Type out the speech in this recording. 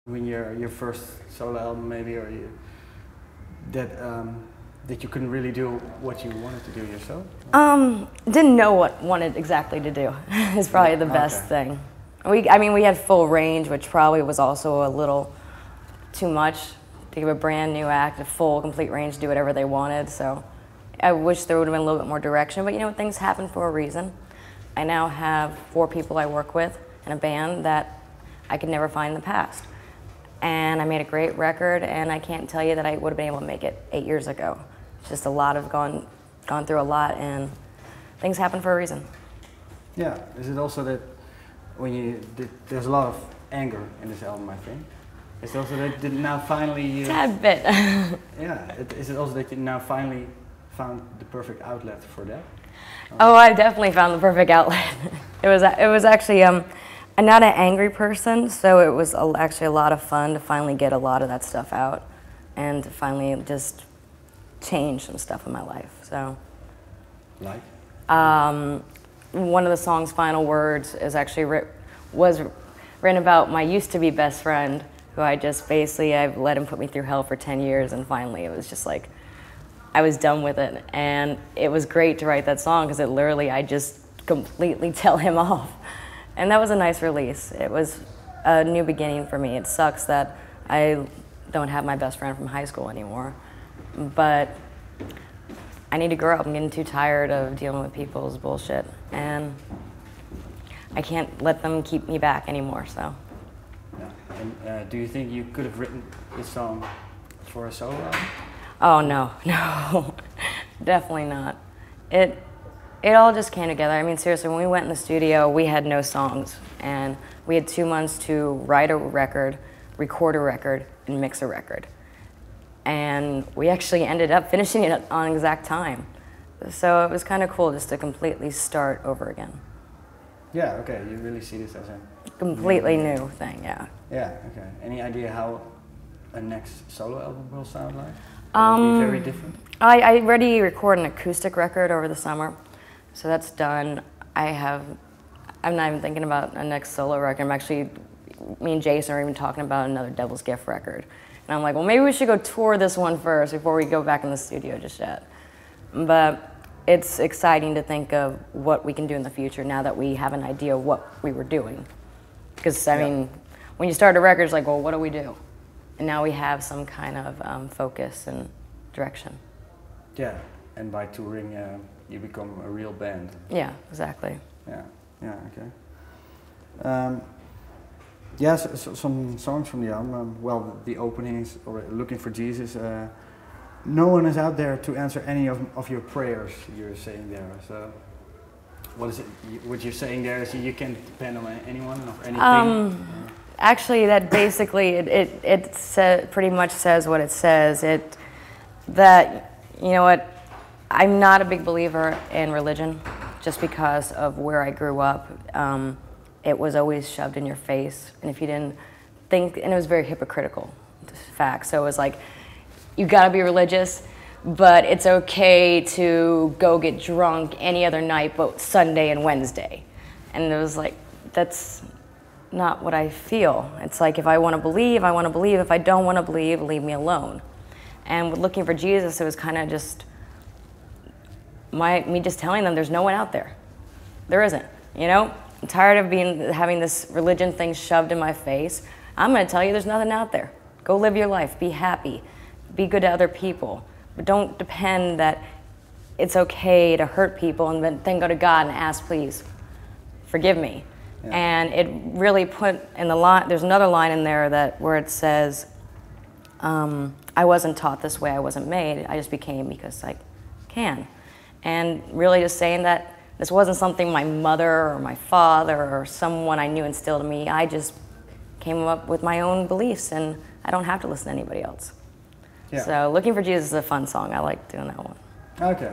When your first solo album maybe, or that that you couldn't really do what you wanted to do yourself? Didn't know what wanted exactly to do. Is probably the best thing. I mean, we had full range, which probably was also a little too much to give a brand new act a full, complete range to do whatever they wanted. So I wish there would have been a little bit more direction, but you know, things happen for a reason. I now have 4 people I work with in a band that I could never find in the past. And I made a great record, and I can't tell you that I would have been able to make it 8 years ago. It's just a lot of gone through a lot, and things happen for a reason. Yeah, is it also that when you there's a lot of anger in this album, I think. Is it also that now finally Tad bit. Yeah, is it also that you now finally found the perfect outlet for that? Oh, I definitely found the perfect outlet. It was actually I'm not an angry person, so it was actually a lot of fun to finally get a lot of that stuff out, and to finally just change some stuff in my life. So, like, one of the song's final words is actually was written about my used-to-be best friend, who I've let him put me through hell for 10 years, and finally it was just like, I was done with it. And it was great to write that song, because I just completely tell him off. And that was a nice release. It was a new beginning for me. It sucks that I don't have my best friend from high school anymore, but I need to grow up. I'm getting too tired of dealing with people's bullshit, and I can't let them keep me back anymore, so. Yeah. And do you think you could have written this song for a solo album? Oh, no, no, definitely not. It all just came together. I mean, seriously, when we went in the studio, we had no songs, and we had 2 months to write a record, record a record, and mix a record. And we actually ended up finishing it on exact time. So it was kind of cool just to completely start over again. Yeah, okay, you really see this as a completely new thing, yeah. Yeah, okay. Any idea how a next solo album will sound like? Will it be very different? I already recorded an acoustic record over the summer, so that's done. I'm not even thinking about a next solo record. Me and Jason are even talking about another Devil's Gift record. And I'm like, well, maybe we should go tour this one first before we go back in the studio just yet. But it's exciting to think of what we can do in the future now that we have an idea of what we were doing. Because, I mean, when you start a record, it's like, well, what do we do? And now we have some kind of focus and direction. Yeah, and by touring, you become a real band. Yeah, exactly. Yeah, okay. Yeah, some songs from the album. Well, the opening is Looking for Jesus. No one is out there to answer any of your prayers, you're saying there. So, what is it? What you're saying there is you can't depend on anyone or anything? Actually, that basically, it pretty much says what it says. That, you know what, I'm not a big believer in religion just because of where I grew up. It was always shoved in your face, and if you didn't think, and it was very hypocritical, fact. So it was like, you gotta be religious, but it's okay to go get drunk any other night but Sunday and Wednesday. And it was like, that's not what I feel. It's like, if I wanna believe, I wanna believe. If I don't wanna believe, leave me alone. And with Looking for Jesus, it was kind of just me just telling them there's no one out there. There isn't, you know? I'm tired of having this religion thing shoved in my face. I'm gonna tell you there's nothing out there. Go live your life, be happy, be good to other people. But don't depend that it's okay to hurt people and then go to God and ask, please, forgive me. Yeah. And it really put in the line, there's another line in there where it says, I wasn't taught this way, I wasn't made, I just became because I can. And really just saying that this wasn't something my mother or my father or someone I knew instilled in me. I just came up with my own beliefs, and I don't have to listen to anybody else. Yeah. So Looking for Jesus is a fun song. I like doing that one. Okay.